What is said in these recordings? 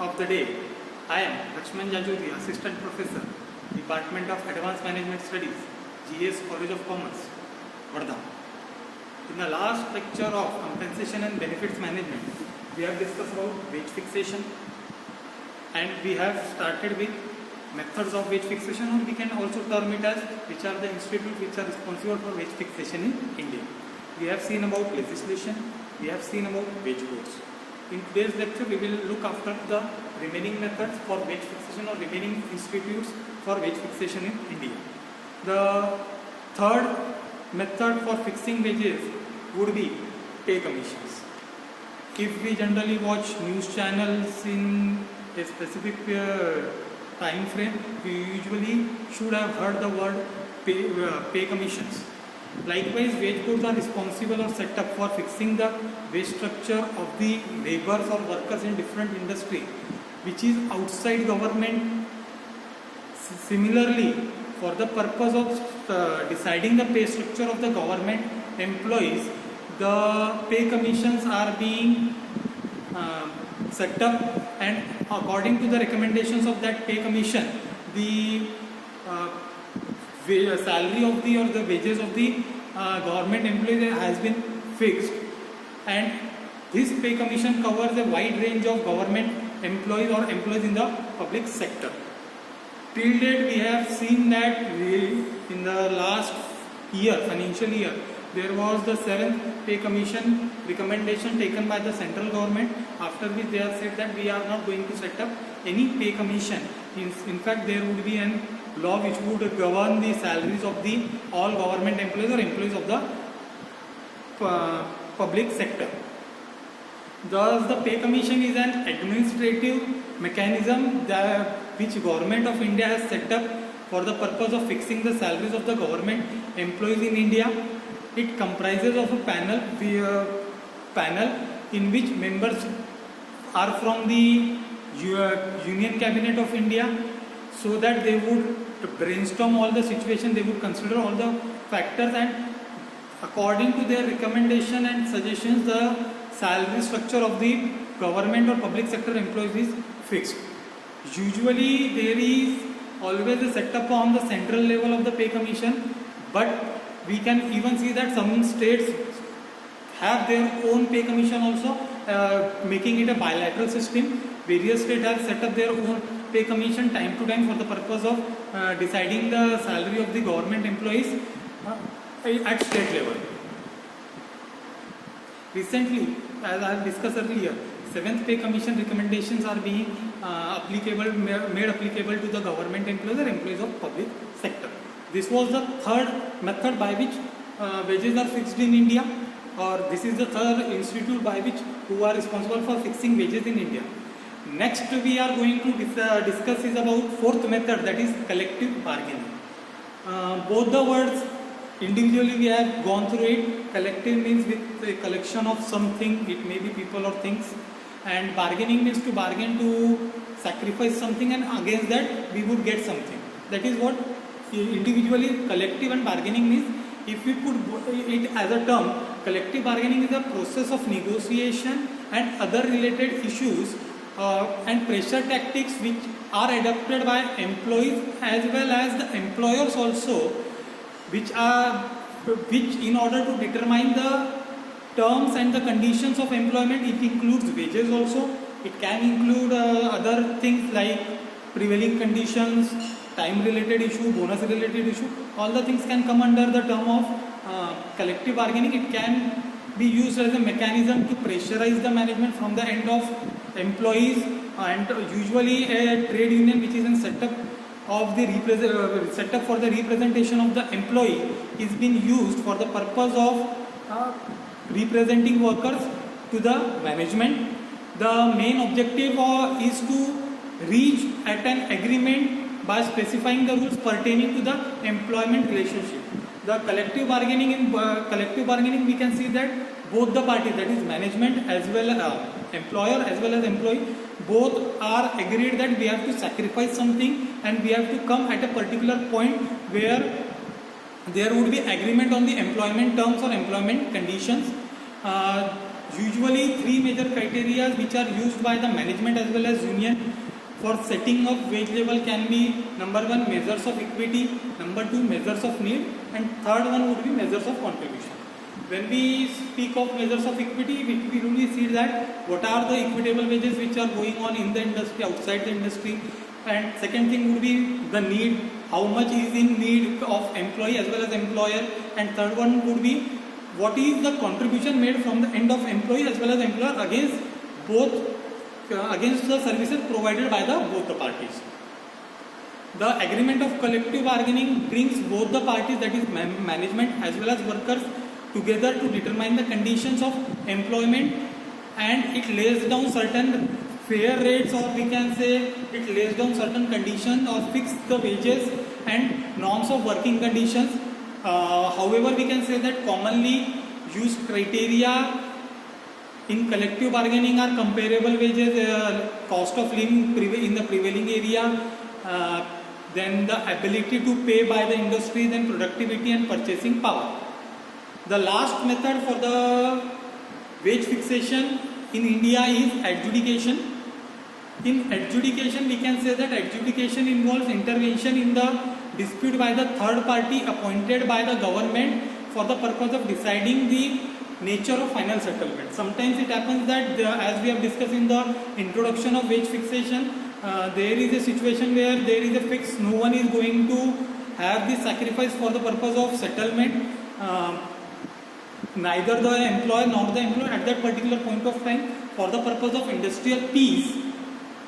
of the day. I am Lakshman Jajuri, Assistant Professor, Department of Advanced Management Studies, GS College of Commerce, Wardha. In the last lecture of Compensation and Benefits Management, we have discussed about wage fixation, and we have started with methods of wage fixation, or we can also term it as which are the institutes which are responsible for wage fixation in India. We have seen about legislation, we have seen about wage codes. In today's lecture, we will look after the remaining methods for wage fixation or remaining institutes for wage fixation in India. The third method for fixing wages would be pay commissions. If we generally watch news channels in a specific time frame, we usually should have heard the word pay commissions. Likewise, wage codes are responsible or set up for fixing the wage structure of the laborers or workers in different industry, which is outside government. Similarly, for the purpose of deciding the pay structure of the government employees, the pay commissions are being set up, and according to the recommendations of that pay commission, the salary of the or the wages of the government employees has been fixed, and this pay commission covers a wide range of government employees or employees in the public sector. Till date, we have seen that in the last year, financial year, there was the 7th pay commission recommendation taken by the central government, after which they have said that we are not going to set up any pay commission. In fact, there would be an law which would govern the salaries of the all government employees or employees of the public sector. Thus, the pay commission is an administrative mechanism which government of India has set up for the purpose of fixing the salaries of the government employees in India. It comprises of a panel in which members are from the Union Cabinet of India, so that they would brainstorm all the situation, they would consider all the factors, and according to their recommendation and suggestions, the salary structure of the government or public sector employees is fixed. Usually there is always a setup on the central level of the pay commission, but we can even see that some states have their own pay commission also, making it a bilateral system. Various states have set up their own pay commission time to time for the purpose of deciding the salary of the government employees at state level. Recently, as I have discussed earlier, 7th pay commission recommendations are being made applicable to the government employees or employees of public sector. This was the third method by which wages are fixed in India, or this is the third institute by which who are responsible for fixing wages in India. Next, we are going to discuss is about fourth method, that is collective bargaining. Both the words individually we have gone through it. Collective means with a collection of something, it may be people or things, and bargaining means to bargain, to sacrifice something, and against that we would get something. That is what individually collective and bargaining means. If we put it as a term, collective bargaining is a process of negotiation and other related issues and pressure tactics which are adopted by employees as well as the employers also, which in order to determine the terms and the conditions of employment. It includes wages also. It can include other things like prevailing conditions, time related issue, bonus related issue. All the things can come under the term of collective bargaining. It can be used as a mechanism to pressurize the management from the end of employees, and usually a trade union which is in setup of the setup for the representation of the employee is being used for the purpose of representing workers to the management. The main objective is to reach at an agreement by specifying the rules pertaining to the employment relationship. The collective bargaining, we can see that both the parties, that is management as well as employer as well as employee, both are agreed that we have to sacrifice something and we have to come at a particular point where there would be agreement on the employment terms or employment conditions. usually three major criteria which are used by the management as well as union for setting of wage level can be: number one, measures of equity; number two, measures of need; and third one would be measures of contribution. When we speak of measures of equity, we really see that what are the equitable wages which are going on in the industry, outside the industry. And second thing would be the need, how much is in need of employee as well as employer. And third one would be what is the contribution made from the end of employee as well as employer against both against the services provided by the both the parties. The agreement of collective bargaining brings both the parties, that is management as well as workers, together to determine the conditions of employment, and it lays down certain fair rates, or we can say it lays down certain conditions or fix the wages and norms of working conditions. However, we can say that commonly used criteria in collective bargaining are comparable wages, cost of living in the prevailing area, then the ability to pay by the industry, then productivity and purchasing power. The last method for the wage fixation in India is adjudication. In adjudication, we can say that adjudication involves intervention in the dispute by the third party appointed by the government for the purpose of deciding the nature of final settlement. Sometimes it happens that as we have discussed in the introduction of wage fixation, there is a situation where there is a fix, no one is going to have the sacrifice for the purpose of settlement. Neither the employer nor the employer at that particular point of time, for the purpose of industrial peace.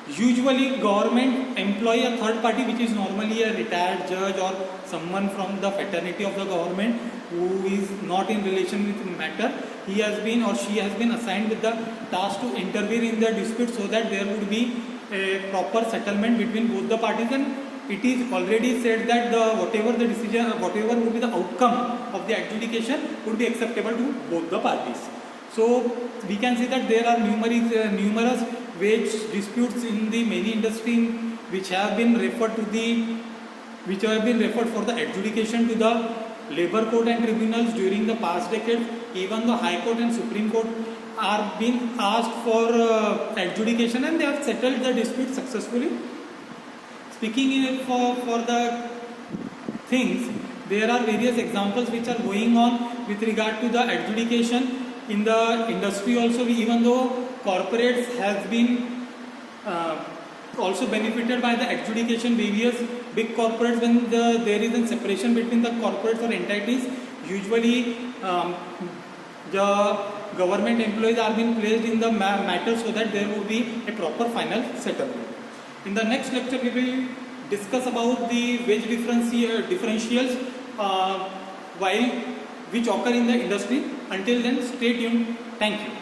Usually government employ a third party, which is normally a retired judge or someone from the fraternity of the government who is not in relation with the matter. He has been or she has been assigned with the task to intervene in the dispute so that there would be a proper settlement between both the parties, and it is already said that whatever the decision, whatever would be the outcome of the adjudication would be acceptable to both the parties. So we can see that there are numerous wage disputes in the many industries which have been referred for the adjudication to the labor court and tribunals during the past decades. Even the High Court and Supreme Court are being asked for adjudication, and they have settled the dispute successfully. Speaking for the things, there are various examples which are going on with regard to the adjudication in the industry also. Even though corporates has been also benefited by the adjudication, various big corporates, when there is a separation between the corporates or entities, usually the government employees are being placed in the matter so that there will be a proper final settlement. In the next lecture, we will discuss about the wage differentials which occur in the industry. Until then, stay tuned. Thank you.